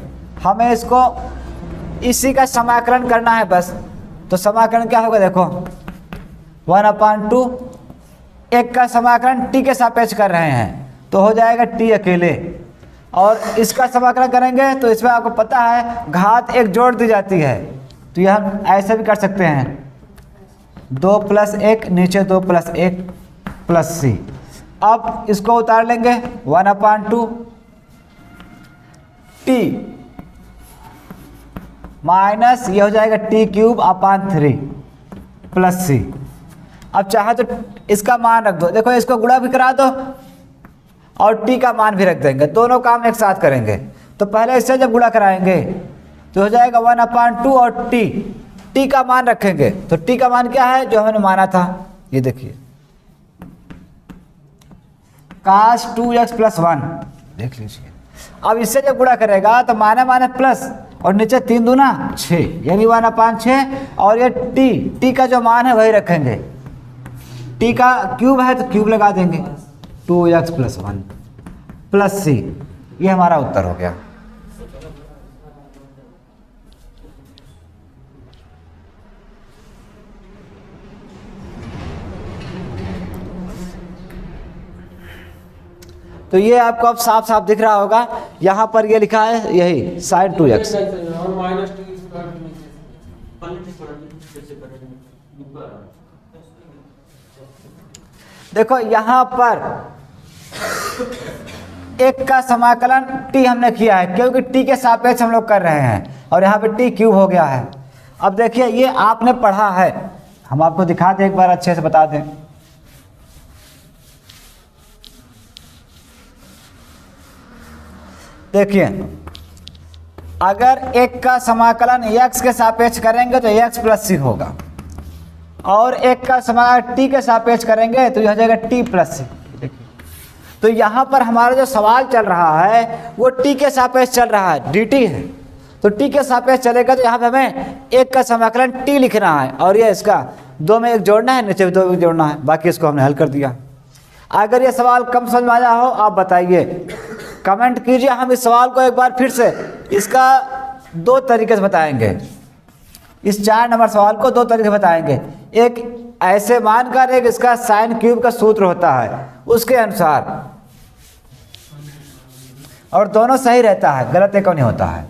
हमें इसको इसी का समाकलन करना है बस। तो समाकलन क्या होगा, देखो 1/2, एक का समाकलन t के सापेक्ष कर रहे हैं तो हो जाएगा t अकेले, और इसका समाकलन करेंगे तो इसमें आपको पता है घात 1 जोड़ दी जाती है, तो यह हम ऐसे भी कर सकते हैं 2 + 1 नीचे 2 + 1 + c। अब इसको उतार लेंगे 1/2 t माइनस ये हो जाएगा t³ + c। अब चाहे तो इसका मान रख दो, देखो इसको गुणा भी करा दो और t का मान भी रख देंगे, दोनों काम एक साथ करेंगे। तो पहले इससे जब गुणा कराएंगे तो हो जाएगा 1/2 और t का मान रखेंगे, तो t का मान क्या है जो हमने माना था, ये देखिए cos 2x + 1 देख लीजिए। अब इससे जब गुणा करेगा तो माने माने प्लस और नीचे 3 दूना 6 यानी 1/6, और ये t का जो मान है वही रखेंगे, t का क्यूब है तो क्यूब लगा देंगे 2x + 1 + c। ये हमारा उत्तर हो गया। तो ये आपको अब साफ साफ दिख रहा होगा, यहाँ पर ये लिखा है यही sin 2x। देखो यहाँ पर एक का समाकलन t हमने किया है क्योंकि t के सापेक्ष हम लोग कर रहे हैं, और यहाँ पे t³ हो गया है। अब देखिए ये आपने पढ़ा है, हम आपको दिखा दें एक बार अच्छे से बता दें। देखिए अगर एक का समाकलन x के सापेक्ष करेंगे तो x + c होगा, और एक का समाकलन t के सापेक्ष करेंगे तो यह हो जाएगा t + c। तो यहाँ पर हमारा जो सवाल चल रहा है वो t के सापेक्ष चल रहा है, dt है, तो t के सापेक्ष चलेगा तो यहाँ पे हमें एक का समाकलन t लिखना है, और ये इसका 2 में 1 जोड़ना है, नीचे भी 2 में 1 जोड़ना है, बाकी इसको हमने हल कर दिया। अगर ये सवाल कम समझ में आया हो आप बताइए, कमेंट कीजिए, हम इस सवाल को एक बार फिर से इसका 2 तरीके से बताएंगे। इस 4 नंबर सवाल को 2 तरीके से बताएंगे, एक ऐसे मानकर, एक इसका sin³ का सूत्र होता है उसके अनुसार, और दोनों सही रहता है, गलत एक नहीं होता है।